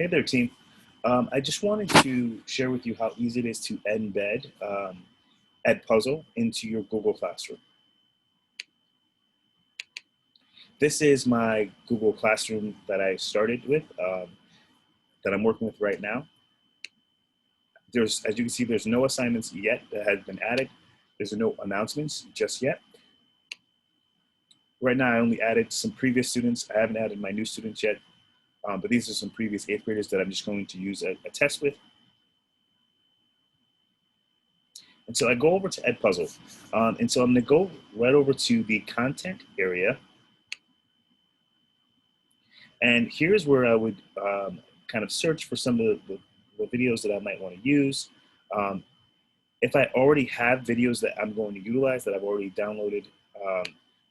Hey there, team. I just wanted to share with you how easy it is to embed Edpuzzle into your Google Classroom. This is my Google Classroom that I started with, that I'm working with right now. As you can see, there's no assignments yet that have been added. There's no announcements just yet. Right now, I only added some previous students. I haven't added my new students yet, but these are some previous 8th graders that I'm just going to use a test with. And so I go over to Edpuzzle. And so I'm gonna go right over to the content area. And here's where I would kind of search for some of the videos that I might wanna use. If I already have videos that I'm going to utilize that I've already downloaded,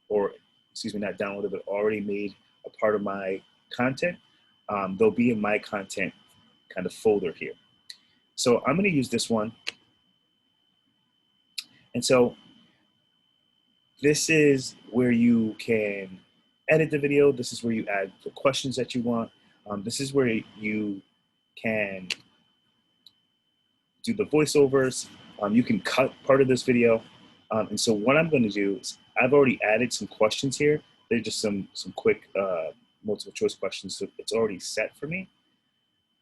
or excuse me, not downloaded, but already made a part of my content, they'll be in my content kind of folder here. So I'm gonna use this one. And so this is where you can edit the video. This is where you add the questions that you want. This is where you can do the voiceovers. You can cut part of this video. And so what I'm going to do is I've already added some questions here. They're just some quick multiple choice questions. So it's already set for me.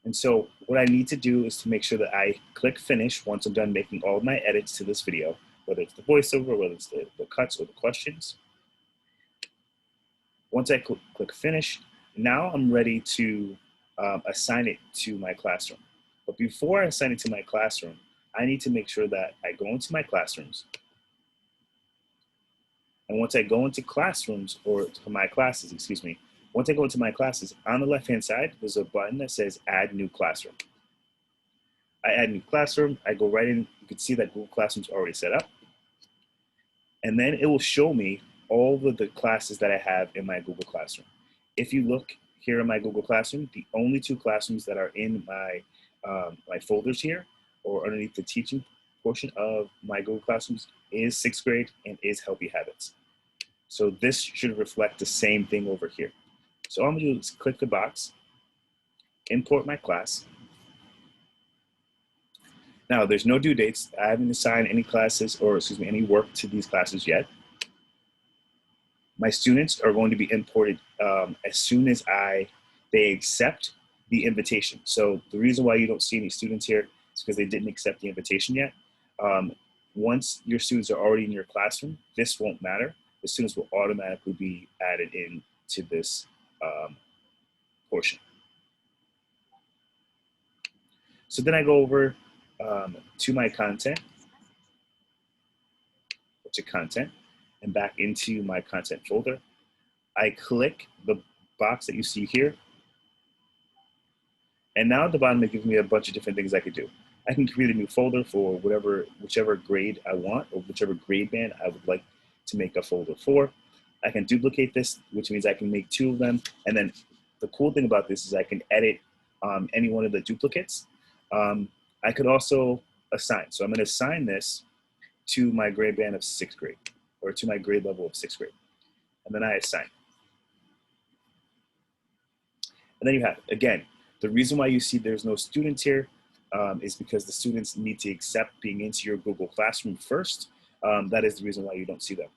And so what I need to do is to make sure that I click finish once I'm done making all of my edits to this video, whether it's the voiceover, whether it's the cuts or the questions. Once I click finish, now I'm ready to assign it to my classroom. But before I assign it to my classroom, I need to make sure that I go into my classrooms. And once I go into classrooms, or to my classes, excuse me, once I go into my classes, on the left-hand side, there's a button that says Add New Classroom. I add new classroom, I go right in, you can see that Google Classroom's already set up. And then it will show me all of the classes that I have in my Google Classroom. If you look here in my Google Classroom, the only 2 classrooms that are in my, my folders here, or underneath the teaching portion of my Google Classrooms, is 6th grade and is Healthy Habits. So this should reflect the same thing over here. So all I'm gonna do is click the box, import my class. Now there's no due dates. I haven't assigned any classes, or excuse me, any work to these classes yet. My students are going to be imported as soon as they accept the invitation. So the reason why you don't see any students here is because they didn't accept the invitation yet. Once your students are already in your classroom, this won't matter. The students will automatically be added into this portion. So then I go over to my content, to content, and back into my content folder. I click the box that you see here. And now at the bottom, it gives me a bunch of different things I could do. I can create a new folder for whichever grade I want, or whichever grade band I would like to make a folder for. I can duplicate this, which means I can make 2 of them. And then the cool thing about this is I can edit any one of the duplicates. I could also assign. So I'm going to assign this to my grade band of 6th grade, or to my grade level of 6th grade. And then I assign. And then you have, again, the reason why you see there's no students here is because the students need to accept being into your Google Classroom first. That is the reason why you don't see them.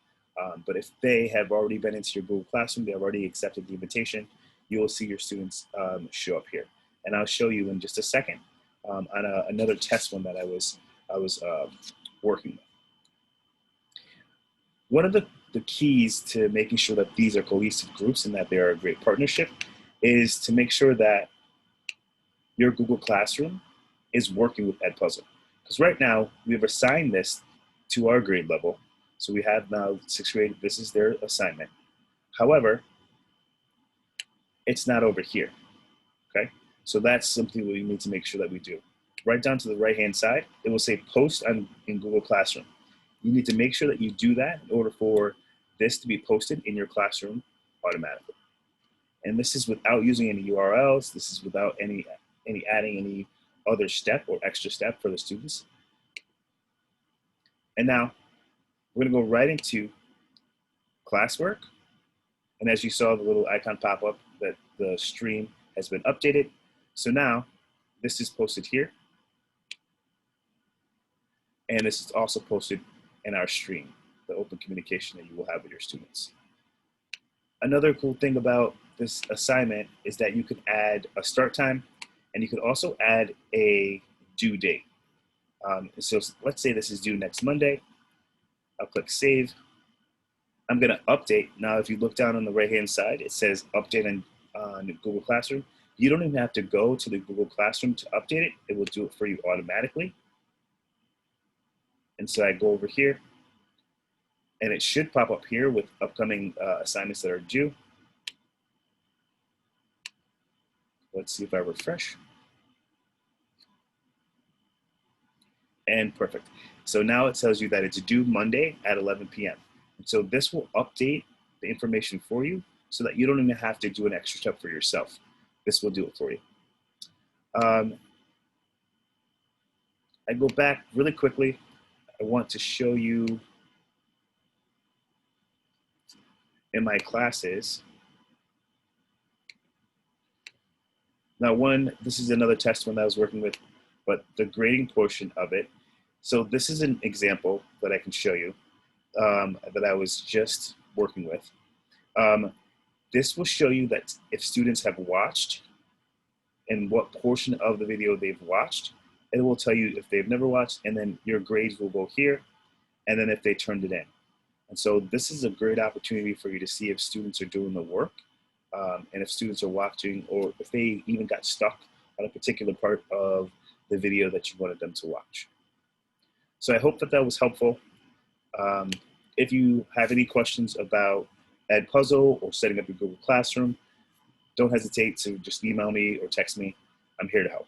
But if they have already been into your Google Classroom, they have already accepted the invitation, you will see your students show up here. And I'll show you in just a second on another test one that I was working with. One of the keys to making sure that these are cohesive groups and that they are a great partnership is to make sure that your Google Classroom is working with Edpuzzle. Because right now, we've assigned this to our grade level. So we have now 6th grade, this is their assignment. However, it's not over here, okay? So that's something we need to make sure that we do. Right down to the right-hand side, it will say post in Google Classroom. You need to make sure that you do that in order for this to be posted in your classroom automatically. And this is without using any URLs. This is without adding any other step or extra step for the students. And now we're gonna go right into classwork. And as you saw the little icon pop up that the stream has been updated. So now this is posted here, and this is also posted in our stream, the open communication that you will have with your students. Another cool thing about this assignment is that you can add a start time, and you can also add a due date. So let's say this is due next Monday. I'll click save. I'm going to update. Now, if you look down on the right-hand side, it says update on Google Classroom. You don't even have to go to the Google Classroom to update it. It will do it for you automatically. And so I go over here, and it should pop up here with upcoming assignments that are due. Let's see if I refresh. And perfect. So now it tells you that it's due Monday at 11 p.m. And so this will update the information for you so that you don't even have to do an extra step for yourself. This will do it for you. I go back really quickly. I want to show you in my classes. Now this is another test one that I was working with, but the grading portion of it. So this is an example that I can show you that I was just working with. This will show you that if students have watched and what portion of the video they've watched. It will tell you if they've never watched, and then your grades will go here, and then if they turned it in. And so this is a great opportunity for you to see if students are doing the work, and if students are watching, or if they even got stuck on a particular part of the video that you wanted them to watch. So I hope that that was helpful. If you have any questions about Edpuzzle or setting up your Google Classroom, don't hesitate to just email me or text me. I'm here to help.